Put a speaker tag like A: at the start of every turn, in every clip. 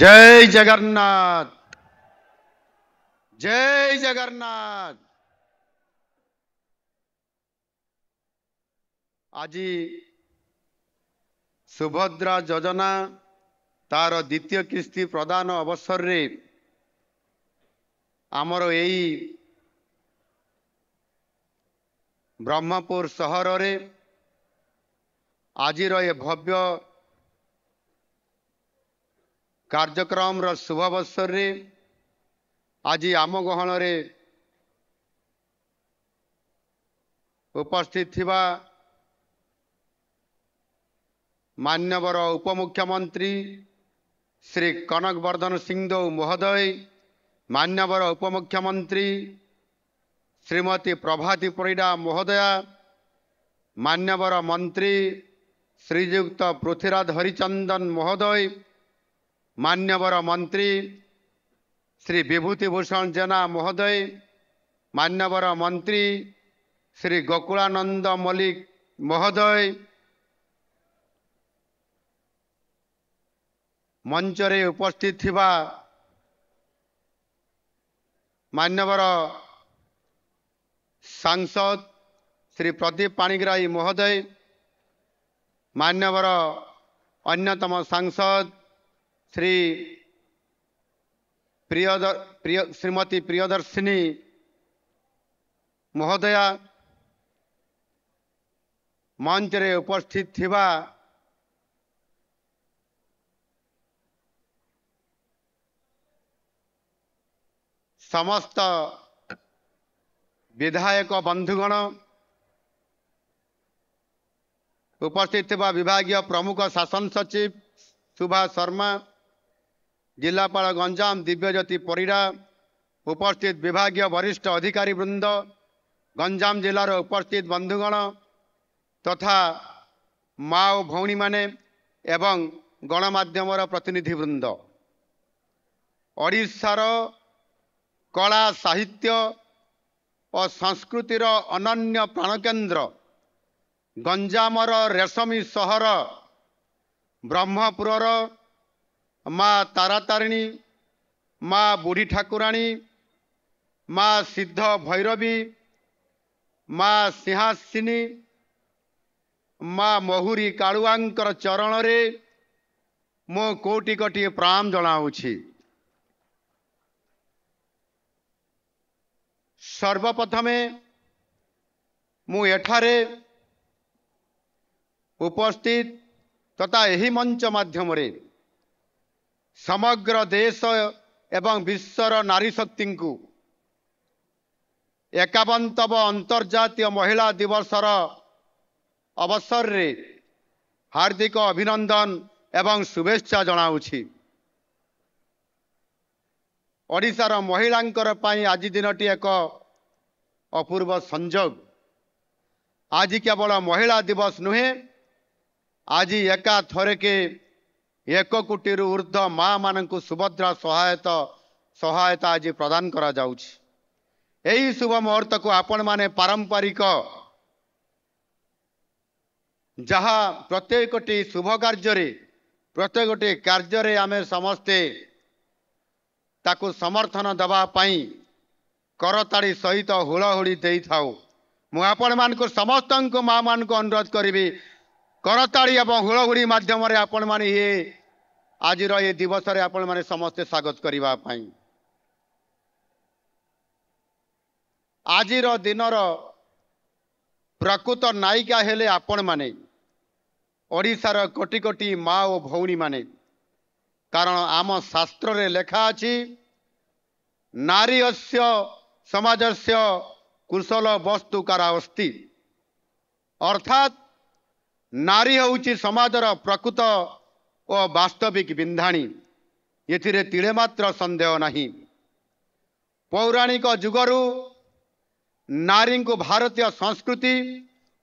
A: जय जगन्नाथ, जय जगन्नाथ। आज सुभद्रा योजना तार द्वितीय किस्ती प्रदान अवसर रे आमर यही ब्रह्मपुर सहर रे आजिर ये भव्य कार्यक्रम रो शुभ अवसर रे आज आम गहन रे उपस्थित थिबा मान्यवर उपमुख्यमंत्री श्री कनक वर्धन सिंहदेव महोदय, मान्यवर उपमुख्यमंत्री श्रीमती प्रभाती परिडा महोदया, मान्यवर मंत्री श्रीयुक्त पृथ्वीराज हरिचंदन महोदय, मान्यवर मंत्री श्री विभूतिभूषण जेना महोदय, मान्यवर मंत्री श्री गोकुलानंद मल्लिक महोदय, मंच रे उपस्थित थिबा मान्यवर सांसद श्री प्रदीप पाणिग्राही महोदय, मान्यवर अन्यतम सांसद श्री श्रीमती प्रियदर्शिनी महोदया, मंच रे उपस्थित थिबा समस्त विधायक बंधुगण, उपस्थित थिबा विभागीय प्रमुख शासन सचिव सुभाष शर्मा, जिलापाल गंजाम दिव्यज्योति परिडा, उपस्थित विभागीय वरिष्ठ अधिकारी वृंद, गंजाम जिलार उपस्थित बंधुगण तथा माँ और भौणी माने एवं गणमाध्यम प्रतिनिधि वृंद, ओडिशार कला साहित्य और संस्कृतिर अनन्य प्राणकेन्द्र गंजामर रेशमी सहर ब्रह्मपुरर माँ तारातारिणी, माँ बुढ़ी ठाकुराणी, माँ सिद्ध भैरवी, माँ सिंहासिनी, माँ महुरी कालुआंकर चरण रे मो कोटि कोटि प्रणाम जनाऊछि। सर्वप्रथमे मु एठारे उपस्थित तथा यही मंच माध्यम रे समग्र देश एवं विश्वर नारी शक्ति को 51तम अंतर्जातीय महिला दिवसर अवसर रे हार्दिक अभिनंदन एवं शुभेच्छा जनाऊछि। ओडिशार महिलांकर पाई आज दिनटी एक अपूर्व संजोग। आज केवल महिला दिवस नुहे, आज एका थरके 1 कोटी ऊर्ध्व माँ मानक सुभद्रा सहायता आज प्रदान करा जाउछि। एही शुभ मुहूर्त को आपण माने पारंपरिक जहाँ प्रत्येकटी शुभ कार्य प्रत्येकटी कार्य आमे समस्ते ताकू समर्थन दबा पाई करताड़ी सहित हुलहुली दे थाउ। मु आपण मान को समस्त माँ मान को अनुरोध करी करताड़ी एवं हुलहुली माध्यम आपण माने ये आज ये दिवस रे आपण माने समस्ते स्वागत करिबा पाई। आजिर दिनर प्रकृत नायिका हेले आपण माने ओडिशार कोटि कोटि माँ और भौणी माने। कारण आम शास्त्र रे लेखा अछि नारी अस्य समाजस्य कुशल वस्तु कारावस्ति, अर्थात नारी होउछि समाजर प्रकृत और वास्तविक बिंधाणी। एथिरे तिळे मात्र संदेह नहीं। पौराणिक जुगरु नारी को भारतीय संस्कृति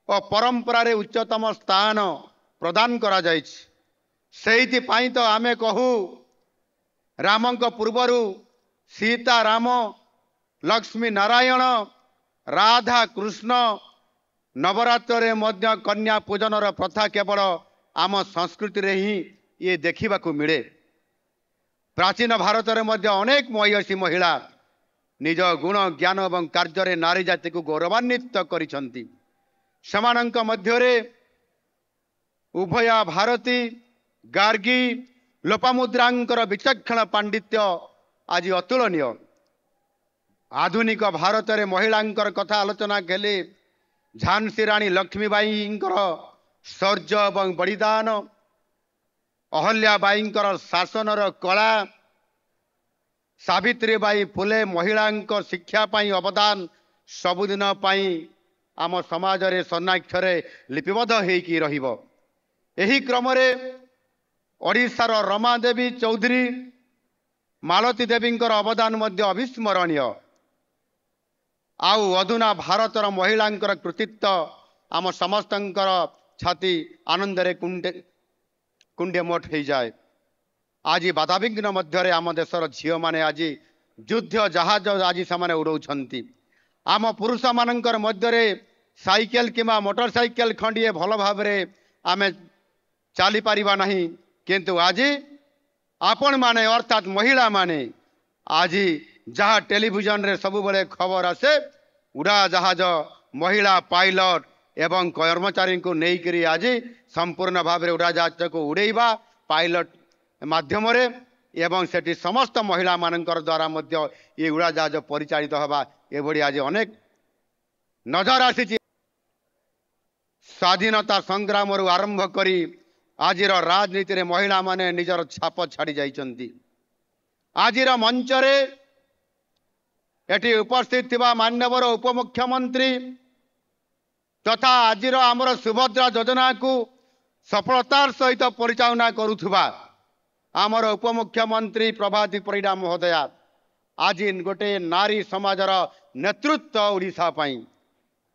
A: और परंपरा रे उच्चतम स्थान प्रदान करा जाइछि। सेहिति पाई तो आमे कहू रामंक पूर्वरु सीता राम, लक्ष्मी नारायण, राधा कृष्ण, नवरात्र रे मध्य कन्या पूजन प्रथा केवल आम संस्कृति रे ही ये देखा मिले। प्राचीन भारत में अनेक महिषी महिला निज गुण ज्ञान और कार्य नारी जाति को गौरवान्वित करिसेंती। समानंक मध्यरे उभया भारती गार्गी लोपामुद्रांकर विचक्षण पांडित्य आज अतुलनीय। आधुनिक भारत में महिलांकर कथा आलोचना केले झांसी रानी लक्ष्मीबाईंकर शौर्य और बलिदान, अहल्याबाईंकर शासनर कला, सावित्रीबाई फुले महिलांक शिक्षा पाई अवदान सबुदिन आम समाज रे स्वर्णाक्षर लिपिबद्ध होइकी रहिबो। एही क्रम रे ओडिशार रमा देवी चौधरी मालती देवींकर अवदान मध्य अविस्मरणीय। आउ अधुना भारतर महिलांकर कृतित्व आम समस्तंकर छाती आनंद रे कुंडे मोट हो जाए। आज बाधाविघ्न मध्य आम देशर झील माने आज युद्ध जहाज आज से उड़ाउछंती। आम पुरुष मानकर मध्य साइकेल किंवा मोटरसाइकेल खंडिए भल भाव आम चली पारिबा नहीं, किंतु आज आपण माने अर्थात महिला माने आज जहाँ टेलीविजन रे सब बड़े खबर आसे उड़ा जहाज महिला पायलट एवं कर्मचारी को लेकर आज संपूर्ण भाव में उड़ा जहाज को उड़ेबा पायलट माध्यम एवं सेठी समस्त महिला मानकर द्वारा मध्य ये उड़ा जहाज परिचालित हवा एभली आज अनेक नजर आसी। स्वाधीनता संग्राम आरंभ करी आजिर राजनीति रे महिला माने निजर छाप छाड़ी जाइछंती। आजिर मंच रे एटी उपस्थित थिबा मान्यवर उपमुख्यमंत्री तथा आजिर आमर सुभद्रा योजना को सफलतार सहित परिचालना करुथुबा आमर उपमुख्यमंत्री प्रभाती परिडा महोदया आज गोटे नारी समाजर नेतृत्व ओडिशा पाई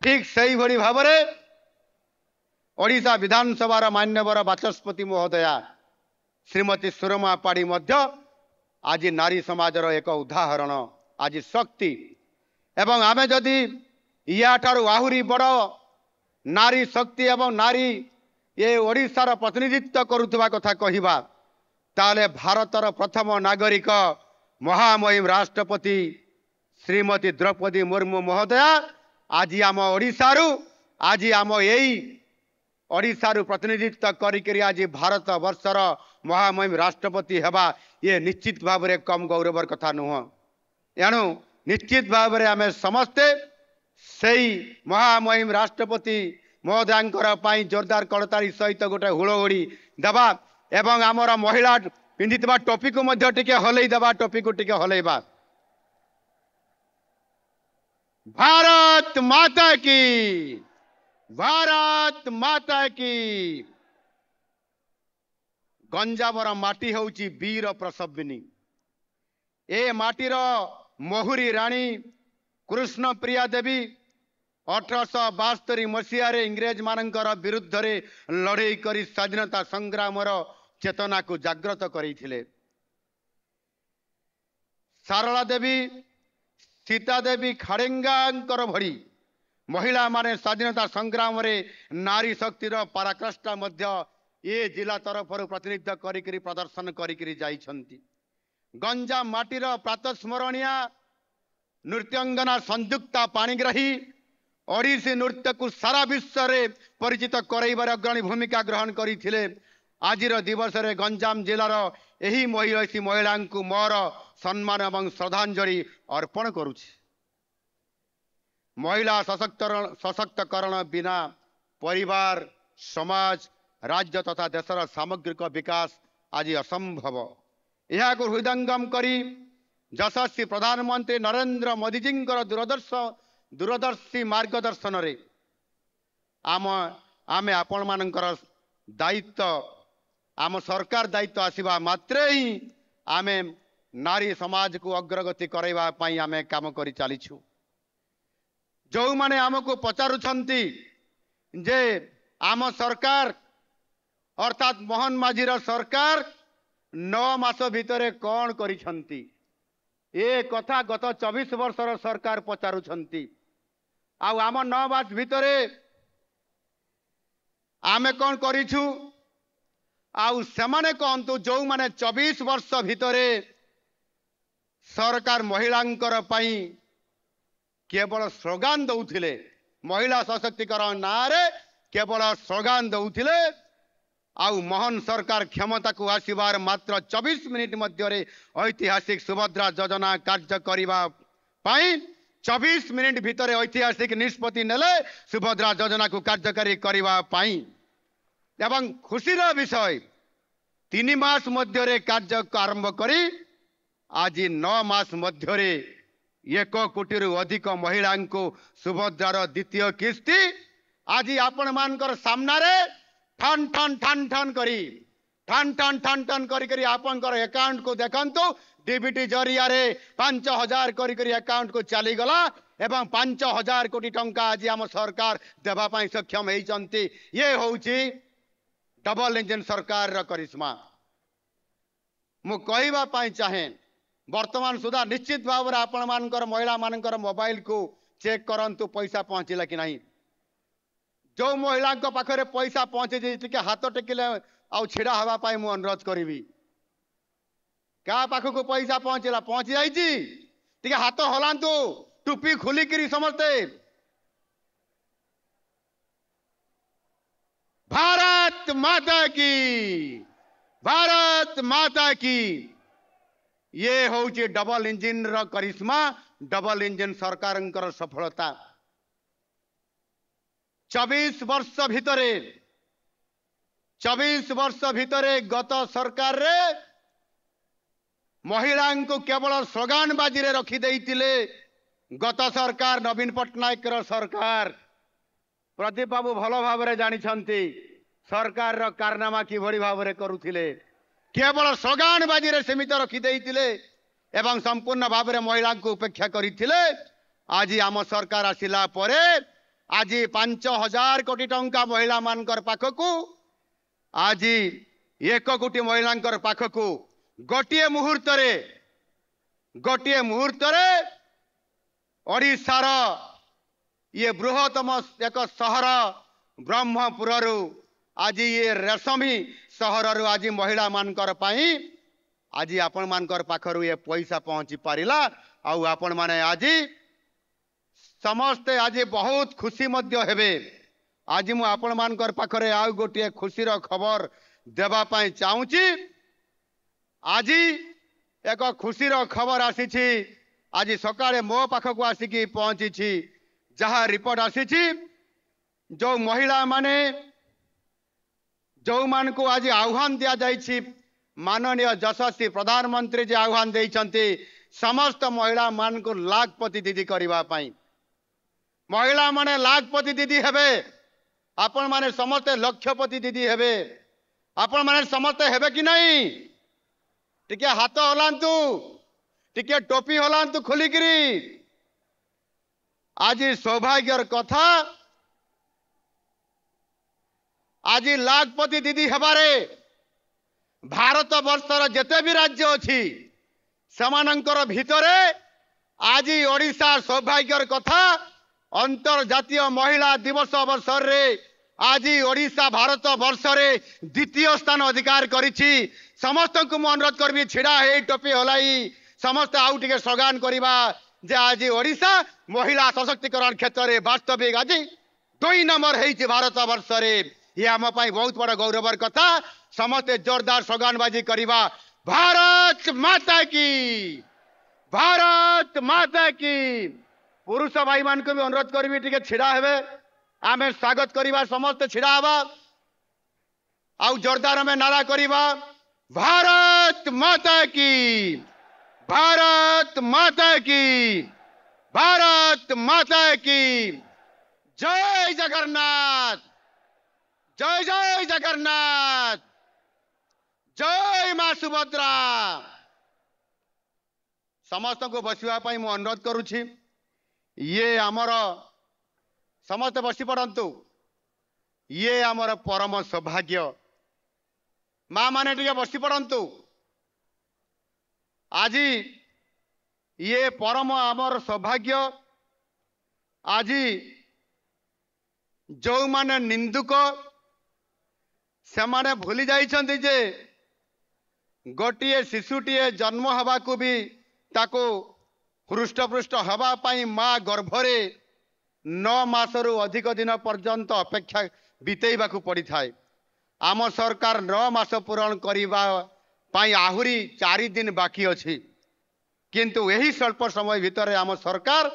A: ठीक सही भली भाव ओडिशा विधानसभा मान्यवर बाचस्पति महोदया श्रीमती सुरमा पाड़ी मध्य आज नारी समाजर एक उदाहरण आज शक्ति एवं आमे जदि या ठारू आहुरी बड़ नारी शक्ति एवं नारी ये ओडिशार प्रतिनिधित्व करुवा कथा कहिबा ताले भारतर प्रथम नागरिक महामहिम राष्ट्रपति श्रीमती द्रौपदी मुर्मू महोदया आज आम ओडिशारू आज आम यही ओडिशारू प्रतिनिधित्व करी आज भारत वर्षर महामहिम राष्ट्रपति हेबा ये निश्चित भाव में कम गौरवर कथा नुह। एणु निश्चित भाव में आम समस्ते सही महामहिम राष्ट्रपति महोदयांकर पाई जोरदार कड़तारी सहित गोटे हुड़हुड़ी देवा एवं आमर महिला पिंधि टोपी को मध्य टिके हलई देवा टोपी को टिके हलैबा। भारत माता की, भारत माता की। गंजामर माटी होउची वीर प्रसविनी। ए माटीर महुरी राणी कृष्ण प्रिया देवी 1872 मसीह इंग्रेज मानकर विरुद्ध रे लड़ई करी स्वाधीनता संग्राम चेतना को जागृत करते। सारला देवी सीता देवी खाड़ेंगांकर भरी महिला माने स्वाधीनता संग्राम रे नारी शक्तिर पराकाष्ठा मध्य ये जिला तरफ प्रतिनिधित्व करी प्रदर्शन करी जाइछंती। गंजाम माटीर प्रातस्मरणीय नृत्यांगना संयुक्ता पाणिग्राही ओडिसी नृत्य को सारा विश्व रे परिचित करैबार अग्रणी भूमिका ग्रहण करथिले। आजिर दिवस रे गंजाम जिलार एही महिषी महिला को मोर सम्मान एवं श्रद्धांजलि अर्पण करुछि। महिला सशक्तकरण बिना परिवार समाज राज्य तथा देशर सामग्रिक विकास आज असंभव। यह हृदयंगम करी यशस्वी प्रधानमंत्री नरेंद्र मोदी जी दूरदर्शी मार्गदर्शन रे आमे आपण मानकर दायित्व आम सरकार दायित्व आसीबा मात्रे ही आमे नारी समाज को अग्रगति करैबा पई आमे काम करि चलीछु। जो माने आमको पचारुछंती जे आम सरकार अर्थात मोहन माझीर सरकार 9 मास भितरे कौन करिछंती ए कथा गत 24 वर्षर सरकार पचारुछंती। आम 9 मास भितरे आमे कौन करिछु आउ सेमाने कहंतु जो माने 24 वर्ष भितरे सरकार महिलांकर पाई केवल स्लोगान दौथिले महिला सशक्तिकरण नारे केवल स्लोगान दौथिले आउ मोहन सरकार क्षमता को आसीबार मात्र 24 मिनिट मध्य ऐतिहासिक सुभद्रा योजना कार्य करने 24 मिनिट भितर ऐतिहासिक निष्पत्ति नेले सुभद्रा योजना को कार्यकारी करने एवं खुशीर विषय 3 मास मध्य कार्य आरंभ करी आज 9 मास मध्य 1 कोटी अधिक महिला को सुभद्रार द्वितीय किस्ती आज आपण मानकर सामना रे ठन ठन ठन ठन करी ठन ठन ठन ठन करी आपनकर अकाउंट को देखंतु डीबीटी जरिया रे 5000 करी अकाउंट को चली गला एवं 5000 कोटी टंका आज आम सरकार देवा पाई सक्षम होइचंती। ये होउची डबल इंजन सरकार रा करिश्मा। मु कहबा पाई चाहे वर्तमान सुधा निश्चित भाव में आपण मानकर महिला मानकर मोबाइल को चेक करंतु पैसा पहुंचला कि नहीं। जो महिला पाखे पैसा पहुंचे टे हाथ टेकिले आउ छिड़ा हवा पाई मु अनुरोध करी क्या पाखक पैसा पहुंचला पहुंची जाइए टे हाथ हलांतु टुपी खुलिकी समस्ते भारत माता की भारत माता की। ये होची डबल इंजिन रो करिश्मा डबल इंजिन सरकार सफलता। 24 वर्ष भितरे गत सरकार रे महिला को केवल स्लोगान बाजी रे रखी देइतिले। गत सरकार नवीन पट्टनायक रो सरकार प्रदीप बाबू भल भाव रे जानी छंती सरकार रो कारनामा की भरी भाव रे करुथिले केवल स्लोगान बाजी रे सीमित रखी देइतिले एवं संपूर्ण भाव रे महिला को उपेक्षा करिथिले। आज आम सरकार आसिला परे आज 5000 कोटी टंका महिला मानकर पाखकू आज 1 कोटी महिलांकर पाखकू गोटे मुहूर्त रे ओडिशार ये बृहत्तम एक सहर ब्रह्मपुर आज ये रेशमी सहर आज महिला मानकर पाई आज आपण मानकर पाखरु ये पैसा पहुंची पारिला। आउ आपण माने आज समस्ते आज बहुत खुशी मध्य हेबे। आज मु आपण मानकर पाखरे आउ गोटे खुशीर खबर देबा पाई चाहूची। आज एक खुशीर खबर आसीछि आज सकाळे मो पाखकु आसिकी पहुंची जहा रिपोर्ट आसीछि जो महिला माने जो मान को आज आह्वान दिया जाइछि माननीय यशस्वी प्रधानमंत्री जी आह्वान देइछन्ति समस्त महिला मान को लाखपति दीदी करबा पाई। महिला माने लाखपति दीदी हेबे आपण माने समस्त लक्षपति दीदी हेबे आपण माने समस्त हेबे कि नहीं। टिके हाथ हलांतु टिके टोपी हलांतु खुलिकरी। आज सौभाग्यर कथा आज लाखपति दीदी हेबारे भारत वर्षर जेते भी राज्य अच्छी समानंकर भितरे आज ओडिशा सौभाग्यर कथा अंतर्जातीय महिला दिवस अवसर रे आज ओडिशा भारत वर्ष रे द्वितीय स्थान अधिकार करिछि। समस्त को मु अनुरोध करबी छिड़ा हे टोपी हलाई समस्त आउ टिके स्लोगान करबा जे आज ओडिशा महिला सशक्तिकरण क्षेत्र रे वास्तविक आज 2 नंबर हेछि भारत वर्ष रे। ये आम पाई बहुत बड़ा गौरवर कथा। समस्ते जोरदार स्लोगानबाजी करबा भारत माता की भारत माता की। पुरुष भाई मान को भी अनुरोध करबी टिके छिड़ा हेबे आमे स्वागत करबा समस्त छिड़ा हवा आउ जोरदार में नारा करबा भारत माता की भारत माता की भारत माता की। जय जगन्नाथ जय जय जगन्नाथ जय मां सुभद्रा। समस्त को बसवा पाई मु अनुरोध करुछि। ये आमर समस्त बसी पड़ंतु। ये आमर परम सौभाग्य मां माने टिके बसी पड़ंतु। आज ये परम आमर सौभाग्य आज जो माने निंदुक से माने भूली जाइछन्ति जे गोटिए शिशुटीए जन्म हवा को भी ताको हृष्टपृष्ट हवा पाई माँ गर्भरे 9 मासरू अधिक दिन पर्यंत अपेक्षा बितेइबा को पड़ी थाए। आम सरकार 9 मास पूरण करिबा पाई आहुरी 4 दिन बाकी अछि, किंतु यही स्वल्प समय भितर आम सरकार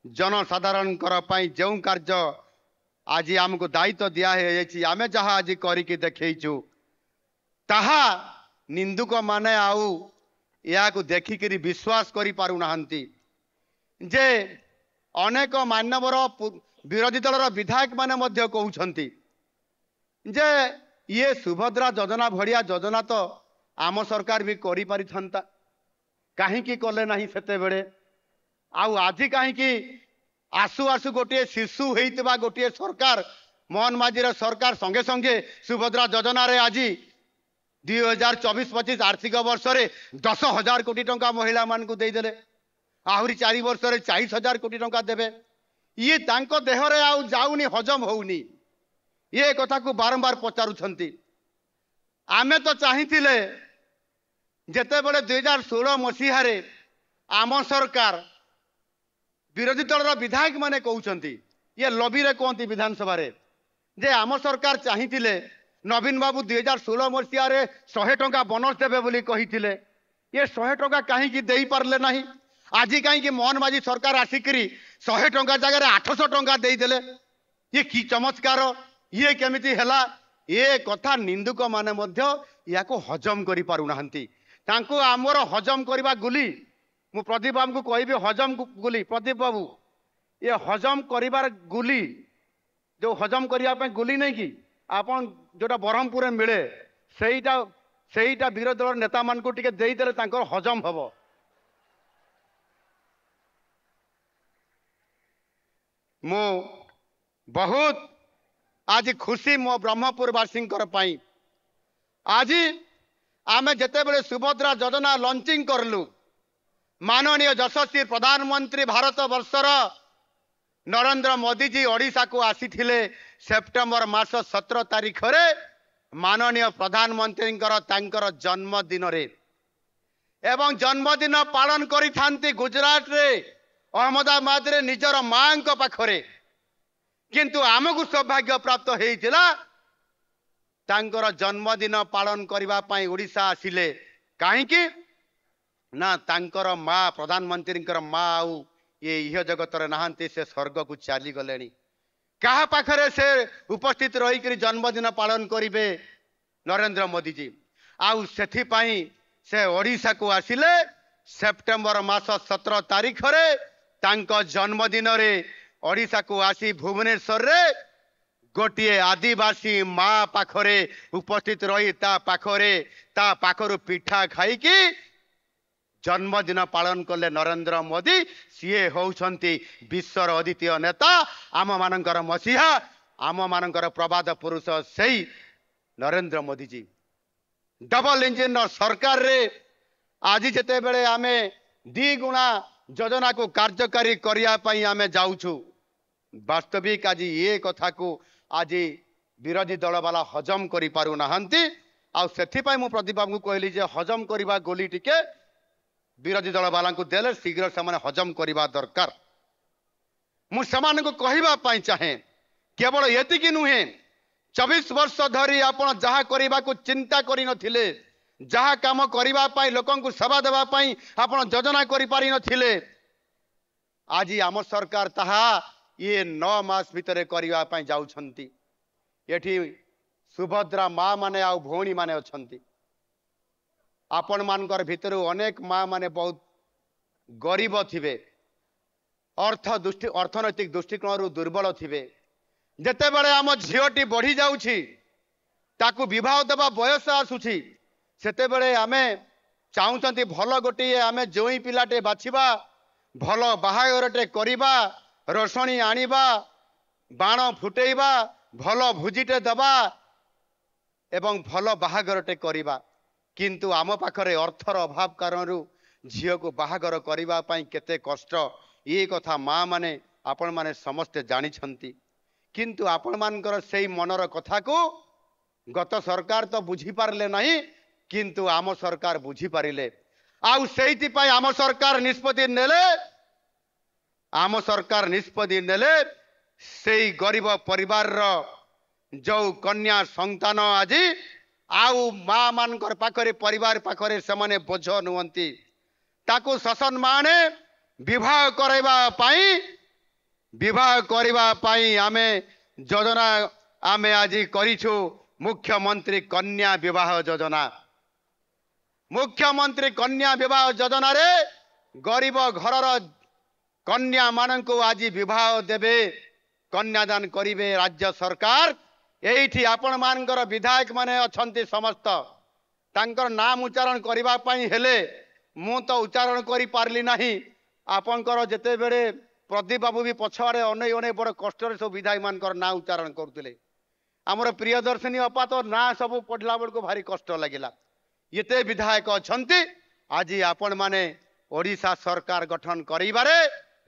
A: जनसाधारण जो कार्य आज आमको दायित्व दिखाई आम जहाँ आज करिकी देखु ताहा निंदुक माने आउ या देखिक विश्वास करि पारु नाहंती जे अनेक मानवर विरोधी दलर विधायक माने मध्य कहउछंती जे ये सुभद्रा योजना भड़िया योजना तो आम सरकार भी करि पारि थांता, काहींकी कले नाही सेते बेले आउ आजि काहींकी आसु आसु गोटे शिशु होइतबा गोटे सरकार मोहन माझीर सरकार संगे संगे सुभद्रा योजना रे आज 2024-25 आर्थिक वर्ष रे 10,000 कोटी टंका महिला मान को देदेले, आहुरी 4 वर्ष रे 40,000 कोटी टंका देबे। ये तांको देहरे आउ जाउनी हजम होउनी, ये कथा को बारंबार पचारुछंती। आमे तो चाहिथिले जेते बड़े 2016 मसीहा रे आम सरकार विरोधी दलर विधायक माने कहउछंती, ये लबी रे कहंती विधानसभा रे जे आम सरकार चाहिथिले नवीन बाबू 2016 मसीहा रे 100 टंका बोनस देबे बोली कहिथिले, ये 100 टंका काहींकी देई पारले नाही। आज कहीं मोहन माझी सरकार आसिकरी 100 टंका जगह 800 टंका देदेले, ये कि चमत्कार, ये केमिति हैला। ये कथा निंदुक माने मध्य याको हजम करि पारु नाहंती। तांको आमर हजम करबा गुली मु प्रदीप बाबू को कहबी हजम गुली, प्रदीप बाबू ये हजम करिबार गुली जो हजम करिया पे गुली नहीं कि आपन जोटा ब्रह्मपुर मिले सेईटा विरोधी दल नेता मान को टिके देई देले तांकर हजम हबो। मो बहुत आज खुशी मो ब्रह्मपुरवासी पाई। आज आम जिते सुभद्रा योजना लॉन्चिंग करलु, माननीय यशस्वी प्रधानमंत्री भारत वर्षर नरेंद्र मोदी जी ओडिशा को आसीथिले सेप्टेम्बर मास 17 तारीख रे माननीय प्रधानमंत्री तांकर जन्मदिन रे एवं जन्मदिन पालन करि थांती गुजरात रे अहमदाबाद रे निजर मां को पाखरे, किंतु आमको सौभाग्य प्राप्त होइतिला तांकर जन्मदिन पालन करबा पई ओडिशा आसिले। काहेकि ना तांकर मां प्रधानमंत्री मां आउ ये इह जगत रे नाहंती, से स्वर्ग को चली गलेनी। कहा पाखरे से उपस्थित रही करी जन्मदिन पालन करिवे नरेंद्र मोदी जी। आउ सेथि पई से ओडिशा को आसिले सेप्टेम्बर मास 17 तारीख रे तांको जन्मदिन रे ओडिशा को आसी भुवनेश्वर रे गोटे आदिवासी माँ पाखरे उपस्थित रही ता पाखरु पिठा खाई कि जन्मदिन पालन कले नरेंद्र मोदी। सीए होउछंती विश्वर अद्वितीय नेता, आम मानकर मसीहा, आम मानकर प्रबाद पुरुष सेई नरेंद्र मोदी जी। डबल इंजिन सरकार रे आज जेते बेले आमे 2 गुणा योजना को कार्यकारी करिया पई आमे जाउछु, वास्तविक आज ये कथा को आज विरोधी दल वाला हजम करि पारु नाहंती। आ सेथि पई मु प्रदीप बाबू को कहली जे हजम करिबा गोली टिके विरोधी दल वाला को देले शीघ्र से हजम करिबा दरकार। मु समान को कहिबा पई चाहे केवल एतिकी नुहे, 24 वर्ष धरी आपण जहा करिबा को चिंता करि नथिले, जहा काम करिबा पई लोकन को सेवा देबा पई आपण योजना करि पारि नथिले, आज आम सरकार ताहा ये 9 मास भितरे करिबा पई जाउछंती। एठी सुभद्रा माँ माने आ भौणी माने अछंती। आपण मानकर भितरु अनेक माँ माने बहुत गरीब थिबे, अर्थनैतिक दृष्टिकोण दुर्बल थिबे। जेते बेले आम झीटी बढ़ी जाउछि, ताकु विवाह देवा बयस आसुछि, सेते बेले आमे चाहुचंती भल गोटे आमे जोई पिलाटे बाछिबा, भल बाहाघरटे करिबा, रसणी आनिबा, बाण फुटेइबा, भल भुजिटे दबा एवं भल बाहाघरटे करिबा। किंतु आम पाखरे अर्थर अभाव कारण झील को बाहागर करिबा पई केते कष्ट, ये कथा माँ माने आपण माने समस्ते जानिछंती। किंतु आपण मानकर सेई मनर कथा को गत सरकार तो बुझी पारले नहीं, किंतु आम सरकार बुझी पारिले। आउ सेइथिपाई आम सरकार निष्पत्ति नेले आम सरकार निष्पत्ति नेले सेई गरीब परिवार जो कन्या संतान आज आउ माँ मानकर पाखरे परिवार पाखरे से बोझ नुहंती ताकू शासन माने विवाह करवा पाई आमे योजना आमे आज करिछु मुख्यमंत्री कन्या विवाह योजना। मुख्यमंत्री कन्या विवाह योजना रे गरीब घरर कन्या मानंको आज विवाह देबे कन्यादान करिवे राज्य सरकार। एठी आपण मानकर विधायक माने अछंती समस्त तांकर नाम उच्चारण करबा पई हेले मु तो उच्चारण करि पारली नाही। आपनकर जेते बेले प्रदीप बाबू भी पछाड़े अनै अनै बड़ कष्ट सब विधायक मानकर ना उच्चारण करथिले। आमर प्रियदर्शनी अपा तो ना सब पढ़ला बेल को भारी कष्ट लगिला। येते विधायक अछंती आज आपण माने ओडिशा सरकार गठन करिबारे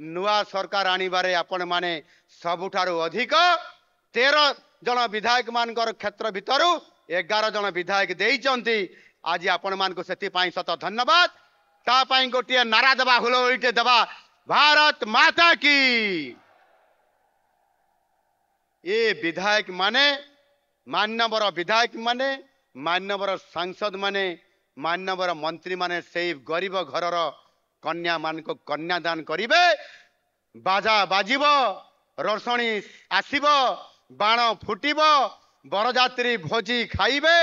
A: नुआ सरकार आनिबारे आपण माने सबुठारु अधिक 13 जन विधायक मानकर क्षेत्र भितरु 11 जन विधायक देइचंती। आज आपण मानको सेति पई सत धन्यवाद। ता पई गोटिए नारा दबा हुलो इटे दबा भारत माता की। ये विधायक माने मान्यवर विधायक माने मान्यवर सांसद माने मान्यवर मंत्री माने से गरीब घरर कन्या मान को कन्यादान करिवे। बाजा बाजिब रसणी आसिब बाण फुटिब बरजात्री भोजी खाइबे।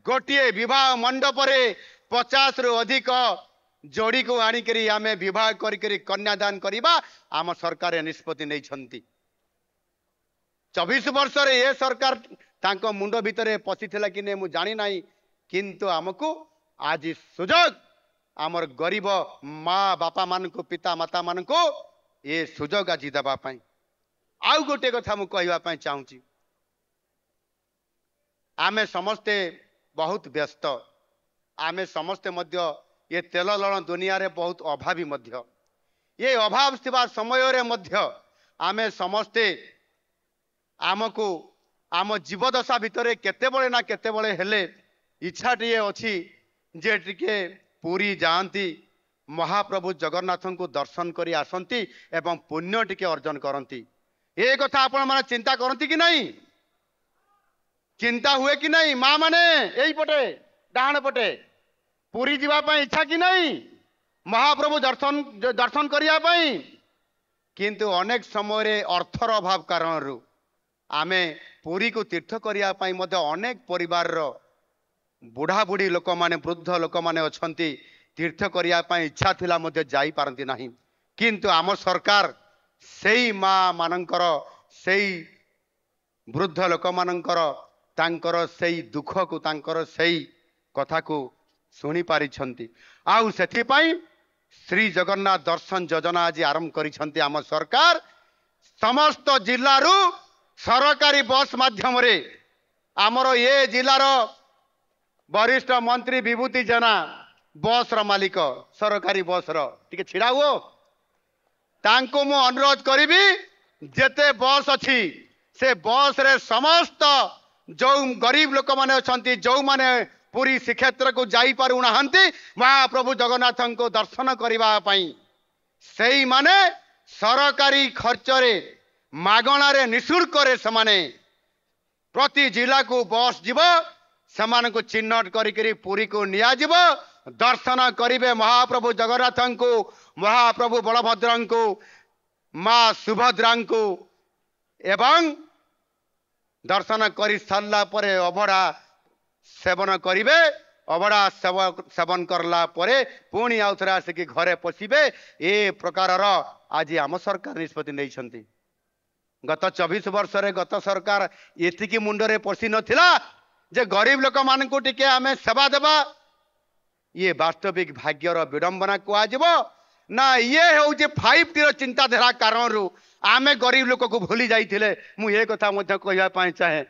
A: गोटिए विवाह मंडप रे 50 रु अधिक जोड़ी को आनिकरी आमे विवाह करिकरी कन्यादान करिबा आम सरकार निष्पत्ति नै छंती। 24 वर्ष रे ये सरकार तांको मुंड भितरे पसिथिला कि नै मु जानि नाही किंतु आमको आज सुजोग आमर गरीब माँ बापा मान को पिता माता मान को ये सुजोग आज देबा पई। आउ गोटे कथा मु कहबा पई चाहूची आमे समस्ते बहुत व्यस्त आमे समस्ते मध्य ये तेल लण दुनिया रे बहुत अभावी मध्य ये अभाव थिबा समय रे मध्य आमे समस्ते आमको आम जीवदशा भितरे केते बळे ना केते बळे हेले इच्छा टिए अछि जे टिके पुरी जाती महाप्रभु जगन्नाथ को दर्शन करी आसंती एवं पुण्य टिके अर्जन करती। ए कथा आपण माने चिंता करती कि नहीं? चिंता हुए कि नहीं? माँ माने एई पटे डाहाण पटे पुरी जीवा पई इच्छा कि नहीं महाप्रभु दर्शन करिया पई किंतु अनेक समय रे अर्थर अभाव कारणरू आमे पुरी को तीर्थ करिया पई मध्य अनेक परिवार रो बुढ़ा बुढ़ी लोक माने वृद्ध लोक माने अछंती तीर्थ करिया पई इच्छा थिला मध्य जाई पारंती नाही किंतु आम सरकार सेई माँ मानकर सेई वृद्ध लोक मानकर तांकर सेई दुख को तांकर सेई कथा को सुनी पारिछंती। आउ सेथि पई श्री जगन्नाथ दर्शन योजना आज आरंभ करिछंती आम सरकार। समस्त जिल्लारू सरकारी बस माध्यम रे आमर ये जिलार वरिष्ठ मंत्री विभूति जेना बस रो मालिक सरकारी बस रो टिके छिड़ा हुओ तांको मु अनुरोध करिबी जेते बस अछि से बस रे समस्त जो गरीब लोक माने अछंती जो माने पूरी श्रीक्षेत्र को जाई पारु नाहंती महाप्रभु जगन्नाथ को दर्शन करिबा पई सेई माने सरकारी खर्च रे मागणा रे निशुल्क रे समाने प्रति जिला को बस जीव समान को चिन्हट करी पुरी को निया जीव दर्शन करिवे महाप्रभु जगन्नाथ को महाप्रभु बलभद्र को माँ सुभद्रा को एवं दर्शन कर सारा परे अभड़ा सेवन करिवे। अभड़ा सेवन करला परे पुणी आउ थरे आसिक घरे पशिबे। ए प्रकारर आज आम सरकार निष्पत्ति नहीं छंती। गत 24 वर्ष रे गत सरकार एतिकी मुंडरे पशि नथिला जे गरीब लोक मान को टिके आमे सेवा देबा। ये वास्तविक भाग्यर विडंबना कुआजिब ना ये हूँ 5T रो चिंताधारा कारण आमे गरीब लोक को भूली जाइथिले। मु ये कथा मध्य कहबा पई चाहे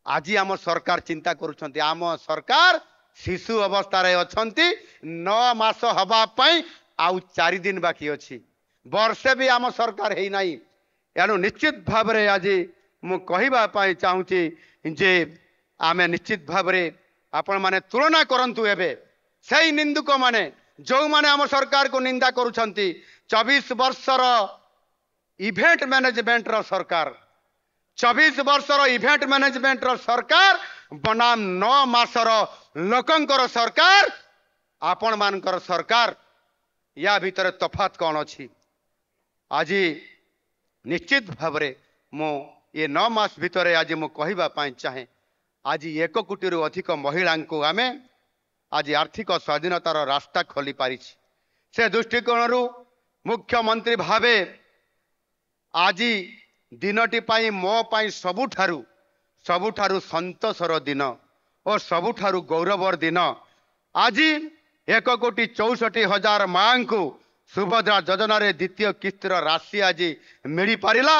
A: आज आम सरकार चिंता करुछंती। आम सरकार शिशु अवस्था रे अछंती 9 मास हबा पई आउ 4 दिन बाकी अछि। वर्षे भी आम सरकार है नहीं एणु निश्चित भाव रे आज मु कहबा पई चाहूची जे आमे निश्चित भाव रे आपण माने तुलना करंतु एबे सेई निंदुक माने जो माने आम सरकार को निंदा करुछंती 24 वर्षर इवेंट मैनेजमेंट रो सरकार 24 वर्षर इवेंट मैनेजमेंट रो सरकार बनाम 9 मासर लोकंकर सरकार आपण मानकर सरकार या भीतर तफात कौन अच्छी आज निश्चित भाव मो ये 9 मास भितर आज मु कहवाई चाहे आज 1 कोटी अधिक महिला को आमे आज आर्थिक स्वाधीनतार रास्ता खोली पारी से दृष्टिकोण मुख्यमंत्री भावे आज दिनटी पाई मो पाई सबुठारु संतोषर दिन और सबुठारु गौरवर दिन आज 1,64,00,000 मां को सुभद्रा योजना रे द्वितीय किस्तिर राशि आज मिल पारिला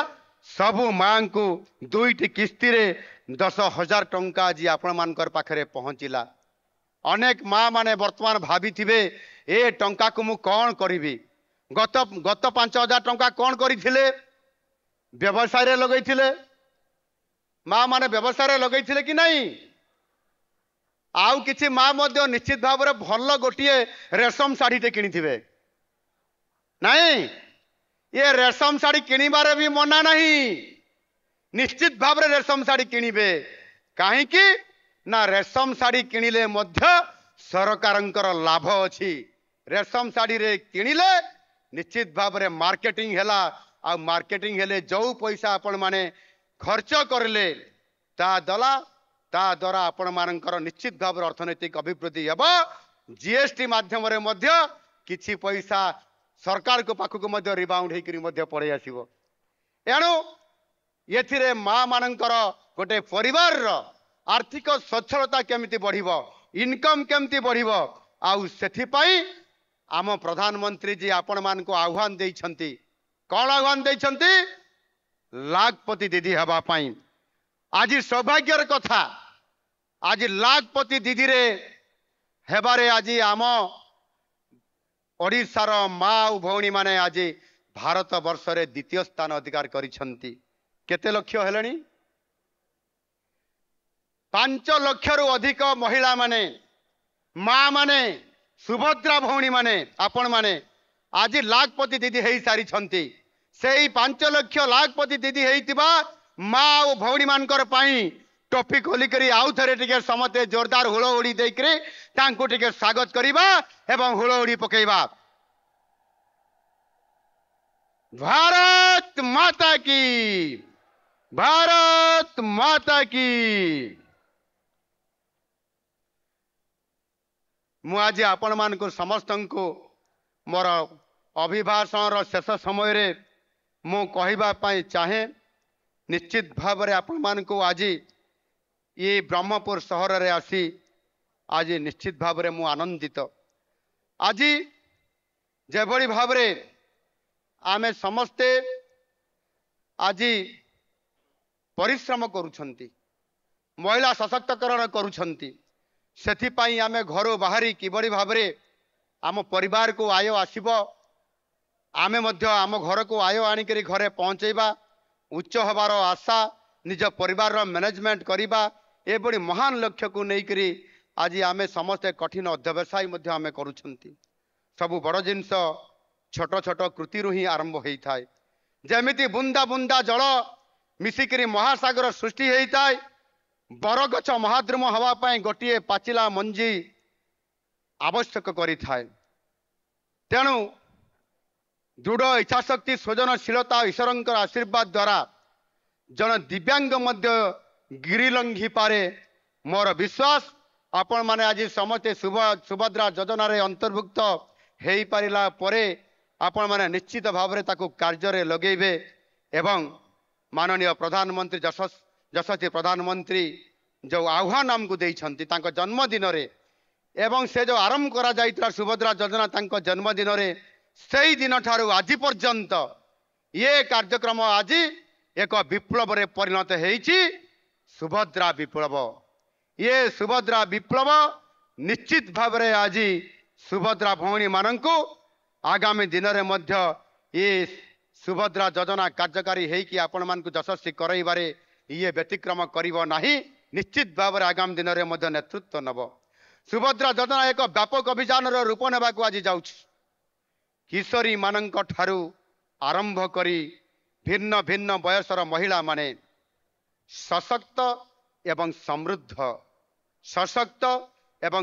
A: सबु मां को 2टी किस्ती रे 10,000 टंका आज आपण मानकर पाखरे पहुंचिला। अनेक माँ माने वर्तमान भाभी थिबे ए टंका को मु कौन करिबी गत 5,000 टंका कौन करिथिले व्यवसाय रे लगैथिले माँ माने व्यवसाय रे लगैथिले कि नहीं आउ किछि माँ मध्य निश्चित भाव रे भल गोटिए रेशम साड़ी टे किनिथिबे नहीं ये रेशम साड़ी किनिबारे भी मना नहीं निश्चित भाव रे रेशम साड़ी किनिबे काहे कि ना रेशम साड़ी किनिले मध्य सरकारंकर लाभ अछि रेशम साड़ी रे किनिले निश्चित भाव रे मार्केटिंग हैला आ मार्केटिंग हेले जो पैसा आपण माने खर्च करले ता द्वारा आपण मानकर निश्चित भाव अर्थनैतिक अभिवृद्धि हेब जीएसटी माध्यम रे मध्य किछि पैसा सरकार को पाखक मध्य रिबाउंड हेकरी मध्य पड़े आसीबो एणु एथिरे माँ मानकर गोटे परिवार रो आर्थिक सच्छलता केमिति बढ़िबो इनकम केमिति बढ़िबो आउ सेथिपाई आम प्रधानमंत्री जी आपण मान को आह्वान देइछंती कौन आह्वान देइछंती लाखपति दीदी हवा पाई आज सौभाग्यर कथा आज लाखपति दीदी रे हेबारे आज आम ओडिशार माँ और भौणी माने आज भारत वर्ष रे द्वितीय स्थान अधिकार करिछंती केते लक्ष हेलणी 5 लाख रु अधिक महिला माने माँ माने सुभद्रा भौणी माने आपण माने आज लाखपति दीदी हेई सारी छंती सेई 5 लाख लाखपति दीदी हेइतिबा माँ और भौणी मानकर पाई टॉपिक खोली करी आउ थरे टिके समते जोरदार हुड़हुड़ी देकरे तांको टिके स्वागत करिबा एवं हुड़हुड़ी पकेइबा भारत माता की भारत माता की मु आज आपण मान को समस्त को मोर अभिभाषण रो शेष समय रे मु कहबा पाई चाहे निश्चित भाव रे आपण मान को आज ये ब्रह्मपुर सहर रे आसी आज निश्चित भाव रे मु आनंदित आज जेभली भाव रे आमे समस्ते आज परिश्रम करुछंती महिला सशक्तकरण करुछंती सेथिपाई आमे घरो बाहरी किबड़ी भाव रे आम परिवार को आय आसीबो आमे मध्य आम घर को आय आनिकरी घरे पहुंचेबा उच्च हबार आशा निज परिवार रो मैनेजमेंट करिबा ए बड़ी महान लक्ष्य को नेइकरी आज आमे समस्त कठिन अध्यवसाय मध्य आमे करुछंती सबु बड़ जिंस छोट छोट कृति रु ही आरंभ होई थाए जेमिति बुंदा बुंदा जल मिसिकरी महासागर सृष्टि होई थाए बरगछ महाद्रुम हवा पाई गोटिए पाचिला मंजी आवश्यक करी थाए तेणु दृढ़ इच्छाशक्ति सृजनशीलता ईश्वर आशीर्वाद द्वारा जन दिव्यांग मध्य गिरी लंघी पारे मोर विश्वास आपण माने आज समस्ते सुभद्रा योजना रे अंतर्भुक्त हेई पारिला परे आपण माने निश्चित भाव रे ताकू कार्य रे लगेबे एवं माननीय प्रधानमंत्री यशस्वी प्रधानमंत्री जो आह्वान आमको देइछंती तांको जन्मदिन रे एवं से जो आरंभ करा जाइतला सुभद्रा योजना तांको जन्मदिन रे सेई दिन ठारू आज पर्यंत ये कार्यक्रम आज एक विप्लव रे परिणत हेइछि सुभद्रा विप्लव ये सुभद्रा विप्लव निश्चित भाव रे आज सुभद्रा भौणी मानंकु आगामी दिन रे मध्य ये सुभद्रा योजना कार्यकारी हेकि आपण मानकु यशस्वी करइबारे ये व्यतिक्रम करिवो नाही निश्चित भाव रे आगामी दिन रे मध्य नेतृत्व नब सुभद्रा योजना एक व्यापक अभियान रूप नेबा आज जाउछि। किशोरी मानक ठारू आरंभ करी भिन्न भिन्न बयसर महिला माने सशक्त एवं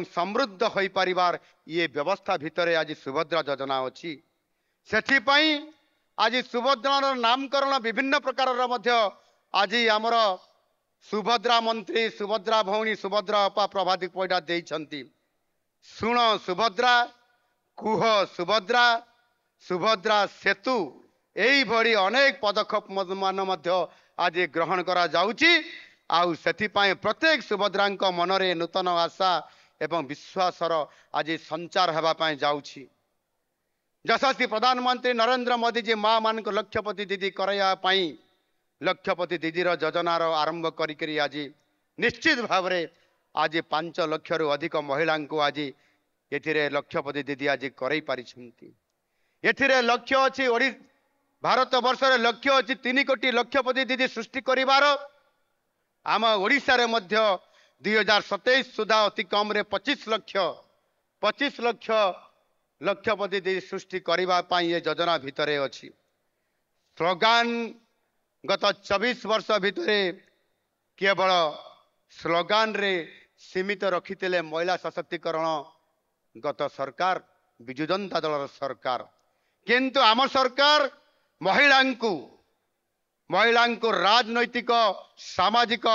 A: समृद्ध होई परिवार ये व्यवस्था भितर आज सुभद्रा योजना अच्छी। सेठिपाई आज सुभद्रा नामकरण विभिन्न प्रकार आज आमर सुभद्रा मंत्री सुभद्रा भौणी सुभद्रा अपा प्रभाती पैठा देइछंती। शुण सुभद्रा कुह सुभद्रा सुभद्रा सेतु यही भरी अनेक पदक्षेप मान आज ग्रहण करा जाउची। आउ सेथिपाई प्रत्येक सुभद्रा मनरे नूतन आशा एवं विश्वासर आज संचार हेबा पाई जाउची। यशस्वी प्रधानमंत्री नरेंद्र मोदी जी माँ मान को लक्षपति दीदी कराया पाई लक्षपति दीदीर योजनार आरंभ करी आज निश्चित भाव में आज 5 लाख रु अधिक महिला को आज ये लक्षपति दीदी आज करई पारिछंती। एथिरे लक्ष्य अच्छी भारत वर्ष लक्ष्य अच्छी 3 कोटी लक्षपति दीदी सृष्टि करिवार। आम ओडिशा रे मध्य 2027 सुधा अति कम रे 25 लाख लक्षपति दीदी सृष्टि करबा पाई ये योजना भितरे अछि। स्लोगान गत 24 वर्ष भितरे केवल स्लोगान रे सीमित रखिथिले महिला सशक्तिकरण गत सरकार विजु जनता दल सरकार। किंतु आम सरकार महिला को राजनैतिक सामाजिक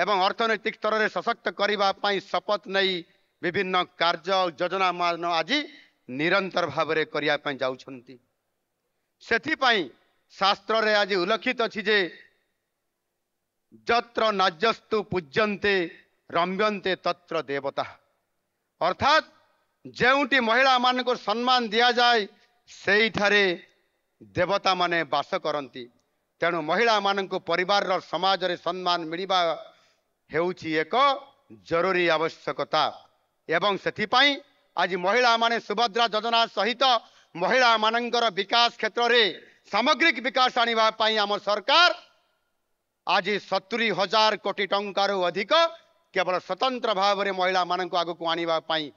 A: एवं अर्थनैतिक स्तर में सशक्त करने शपथ नहीं विभिन्न कार्य योजना मान आज निरंतर भाव में करने जाउछंती। सेथिपाई शास्त्र रे आज उल्लेखित अछि जे जत्र नाज्यस्तु पूज्यन्ते रम्यन्ते तत्र देवता, अर्थात जेउटी महिला मान को सम्मान दिया जाए सेठारे देवता माने बास करती। तेणु महिला मान को परिवार रो समाज रे सम्मान मिलिबा हेउछि एक जरूरी आवश्यकता। एवं सेथिपाई आज महिला माने सुभद्रा योजना सहित महिला मानकर विकास क्षेत्र रे सामग्रिक विकास आनिबा पाई आम सरकार आज 70,000 कोटी टंकार अधिक केवल स्वतंत्र भाव में महिला मान को आगु को आनिबा पाई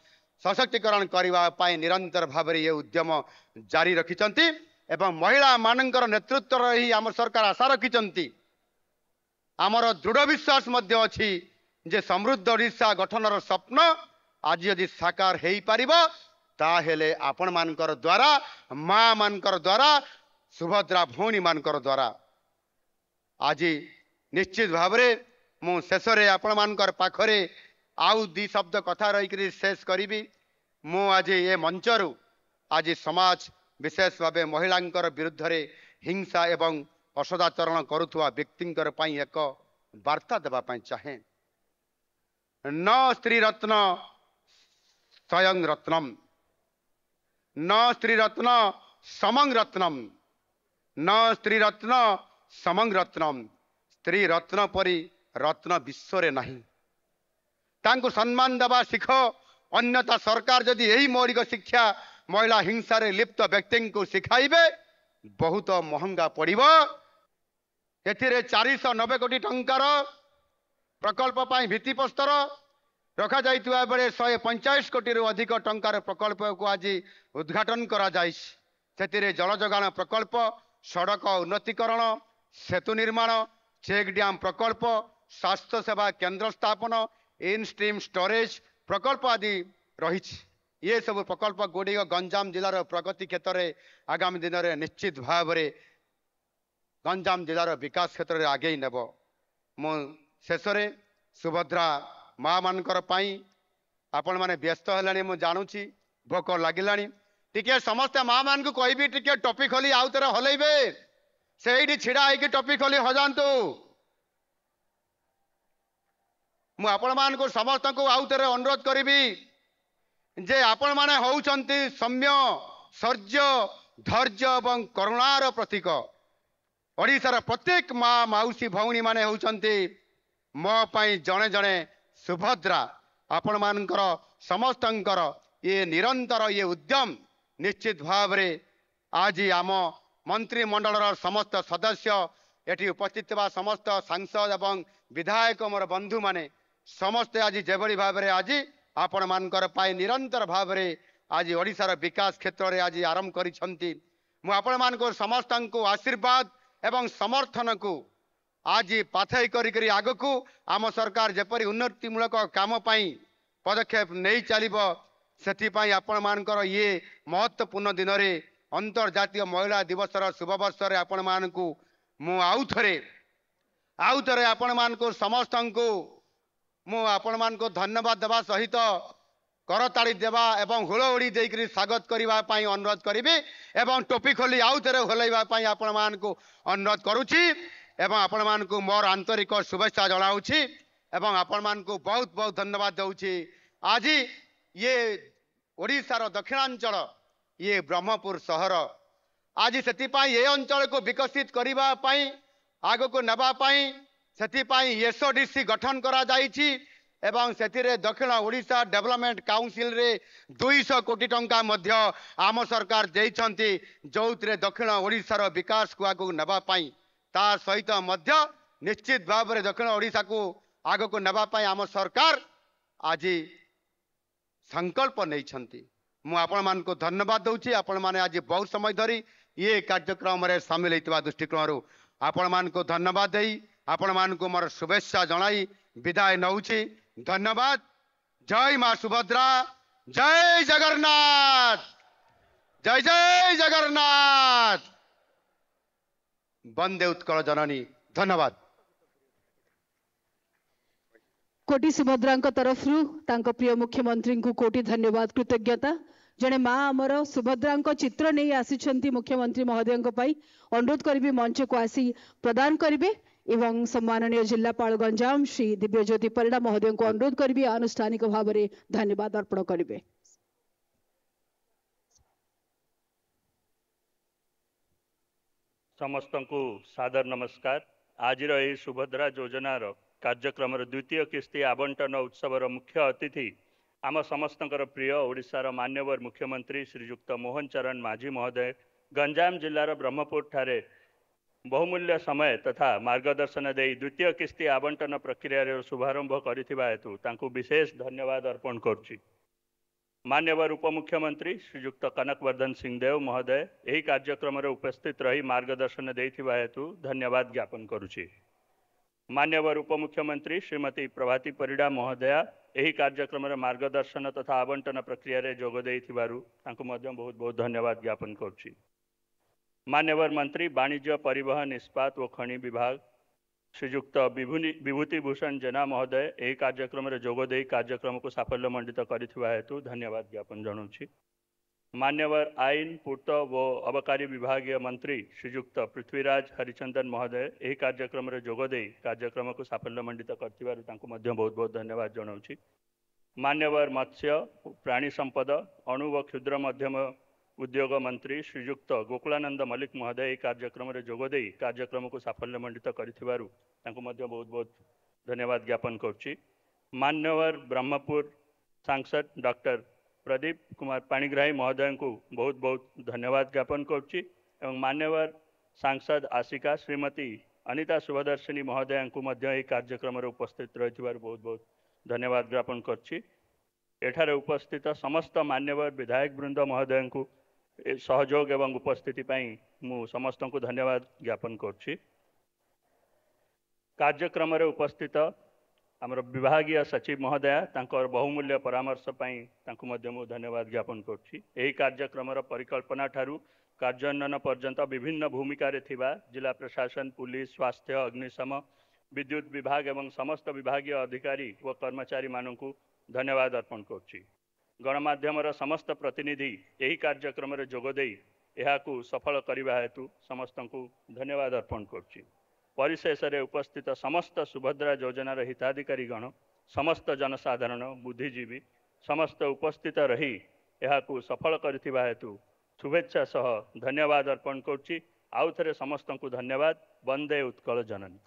A: सशक्तिकरण करबा पाई निरंतर भाव में ये उद्यम जारी रखिचंती। एवं महिला मानकर नेतृत्व ही आम सरकार आशा रखिचंती। आमर दृढ़ विश्वास मध्य अछि जे समृद्ध ओडिशा गठनर स्वप्न आज यदि साकार हेई पारिबो ताहेले आपण मानकर द्वारा माँ मानकर द्वारा सुभद्रा भौणी मानकर द्वारा। आज निश्चित भाव में मु शेष रे आपण मानकर पाखरे आउ 2 शब्द कथा रही शेष करी। मु आज ये मंचरू आज समाज विशेष भाव महिलांकर विरुद्ध रे हिंसा एवं असदाचरण करुवा व्यक्तिंकर पाई एक वार्ता देवा पाई चाहे। न स्त्री रत्न स्वयं रत्नम न स्त्री रत्न समंग रत्नम न स्त्री रत्न समंग रत्नम। स्त्री रत्न परी रत्न विश्व रे नहीं। तांको सम्मान देवा शिख। अन्यथा सरकार जदि यही मौलिक शिक्षा महिला हिंसा रे लिप्त व्यक्ति को शिखाइबे बहुत महंगा पड़िबो। एथिरे 490 कोटी टंकार प्रकल्प पाई भित्तिप्रस्तर रखा जाइतुवा बेले 145 कोटी रु अधिक टंकार प्रकल्प को आज उद्घाटन करा जाइछ। सेतिरे जल जोगाण प्रकल्प, सड़क उन्नतीकरण, सेतु निर्माण, चेक डैम प्रकल्प, स्वास्थ्य सेवा केंद्र स्थापन, इन स्ट्रीम स्टोरेज प्रकल्प आदि रही। ये सब प्रकल्प गुड़िक गंजाम जिलार प्रगति क्षेत्र में आगामी दिन में निश्चित भाव में गंजाम जिलार विकास क्षेत्र में आगे नेब। मु शेष सुभद्रा माँ मानकर पाई आपण माने व्यस्त हेलानी मु जानुची भोक लागिलानी। टिके समस्त माँ मान को कहबी टिके टॉपिक खोली आउ तेरे हलैबे सेठी छिड़ा होइके टॉपिक खोली हजांतु। मु आपण मान को समस्त को आउ तेरे अनुरोध करिबी जे आपण माने होउचंती सम्य शौर्य धैर्य एवं करुणार प्रतीक। ओडिशार प्रत्येक माँ माउसी भौणी माने होउचंती मो पाई जणे जणे सुभद्रा। आपण मानकर समस्तंकर ये निरंतर ये उद्यम निश्चित भाव रे आज आम मंत्रिमंडल समस्त सदस्य एटी उपस्थित थिबा समस्त सांसद एवं विधायक मोर बंधु माने समस्ते आज जेभली भाव में आज आपण मानकर पाई निरंतर भाव में आज ओडिशार विकास क्षेत्र में आज आरंभ करिसंती आपण मानकर समस्त को आशीर्वाद एवं समर्थन को आज पाथई करी आग को आम सरकार जेपरी उन्नतिमूलक काम पदक्षेप नहीं चलो से आपण मानकर ये महत्वपूर्ण दिन में अंतर्जातीय महिला दिवस शुभवर्ष आपण मान को मु आउ थे आपण मान को समस्त को आपण मान को धन्यवाद देवा सहित करताड़ी देवा एवं हुलहुड़ी देकर स्वागत करने अनुरोध करी एवं टोपी खोली आउ थे होलैवाई आपण मान को अनुरोध करुच्ची एवं आपण मान को मोर आंतरिक शुभेच्छा जनाऊँगी एवं आपण मान को बहुत बहुत धन्यवाद दूची। आज ये ओडिशार दक्षिणांचल ये ब्रह्मपुर सहर आज से ये अंचल को विकसित करने आग को नापाई से एसओडीसी गठन करा जाइछि एवं से दक्षिण ओडिशा डेवलपमेंट काउंसिल रे 200 कोटी टंका मध्य आम सरकार देइछंती जो दक्षिण ओडिशार विकास को आगो नापाई ता सहित मध्य निश्चित भाव में दक्षिण ओडिशा को आग को नापाई आम सरकार आज संकल्प नहीं मु आपण मान को धन्यवाद दूची। आपण माने आज बहुत समय धरी ये कार्यक्रम में सामिल होता दृष्टिकोण आपण मान को धन्यवाद देई आपण मान को मोर शुभेच्छा जनाई विदाय नौची। धन्यवाद। जय मां सुभद्रा, जय जगन्नाथ, जय जय जगन्नाथ, वंदे उत्कल जननी। धन्यवाद।
B: कोटी सुभद्रा तरफ प्रिय मुख्यमंत्री को कोटी धन्यवाद कृतज्ञता। जड़े माँ आमर सुभद्रा चित्र नहीं आसी मुख्यमंत्री महोदय अनुरोध करी मंच को आसी प्रदान करेंगे एवं सम्माननीय जिलापाल गंजाम श्री दिव्यज्योति परिड़ा महोदय को अनुरोध करी आनुष्ठानिक भाव में धन्यवाद अर्पण करेंगे।
C: समस्त को सादर नमस्कार। आज सुभद्रा योजनार कार्यक्रम द्वितीय किस्ती आवंटन उत्सवर मुख्य अतिथि आम समस्तंकर प्रिय ओडिशार मान्यवर मुख्यमंत्री श्रीयुक्त मोहन चरण माझी महोदय गंजाम जिलार ब्रह्मपुर ठारे बहुमूल्य समय तथा मार्गदर्शन दे द्वितीय किस्ती आवंटन प्रक्रिया शुभारंभ करिथिबा हेतु तांकु विशेष धन्यवाद अर्पण करुछि। मान्यवर उपमुख्यमंत्री श्रीयुक्त कनकवर्धन सिंहदेव महोदय यही कार्यक्रम उपस्थित रही मार्गदर्शन देथिबा हेतु धन्यवाद ज्ञापन करुछि। मान्यवर उपमुख्यमंत्री श्रीमती प्रभाती परिड़ा महोदया यही कार्यक्रम मार्गदर्शन तथा आवंटन प्रक्रिया रे जोग देथिबारु तांकु मध्य बहुत बहुत धन्यवाद ज्ञापन करुछि। मान्यवर मंत्री वाणिज्य परिवहन इस्पात व खनि विभाग श्रीयुक्त विभूति भूषण जेना महोदय यही कार्यक्रम जोग दे कार्यक्रम को साफल्यमंडित करिथिबा हेतु धन्यवाद ज्ञापन जनाउछि। मान्यवर आईन पूर्त व अबकारी विभागीय मंत्री श्रीयुक्त पृथ्वीराज हरिचंदन महोदय यही कार्यक्रम जोग दे कार्यक्रम को साफल्यमंडित करथिबारु तांकु मध्य बहुत बहुत धन्यवाद जनाउछि। मान्यवर मत्स्य प्राणी संपद अणु व क्षुद्र मध्यम उद्योग मंत्री श्रीयुक्त गोकुलानंद मल्लिक महोदय यही कार्यक्रम जोग दे कार्यक्रम को साफल्यमंडित करथिबारु तांकु मध्य बहुत बहुत धन्यवाद ज्ञापन करुछि। मान्यवर ब्रह्मपुर सांसद डॉक्टर प्रदीप कुमार पाणिग्राही महोदय को बहुत बहुत धन्यवाद ज्ञापन करुछि एवं मान्यवर सांसद आशिका श्रीमती अनिता शुभदर्शिनी महोदय को मध्य यही कार्यक्रम उपस्थित रही बहुत बहुत धन्यवाद ज्ञापन करुछि। एठारे उपस्थित समस्त मान्यवर विधायक वृंद महोदय को सहयोग एवं उपस्थिति पाई मु समस्त को धन्यवाद ज्ञापन करुछि। कार्यक्रम उपस्थित आमर विभागीय सचिव महोदया तांकर बहुमूल्य परामर्श पाई तांको मध्य मु धन्यवाद ज्ञापन करुछि। एही कार्यक्रम परिकल्पना ठारू कार्यान्वयन पर्यंत विभिन्न भूमिका रे थिबा जिला प्रशासन पुलिस स्वास्थ्य अग्निशम विद्युत विभाग एवं समस्त विभागीय अधिकारी व कर्मचारी मानकु धन्यवाद अर्पण करुछि। गणमाध्यम समस्त प्रतिनिधि यही कार्यक्रम जोग दे एहाकु सफल करने हेतु समस्त को धन्यवाद अर्पण करुछि। परिशेष रे उपस्थित समस्त सुभद्रा योजनार हिताधिकारी गण समस्त जनसाधारण बुद्धिजीवी समस्त उपस्थित रही एहाकु सफल करथिबा हेतु शुभेच्छा सह धन्यवाद अर्पण करुछि। आउ थरे समस्त को धन्यवाद। वंदे उत्कल जननी।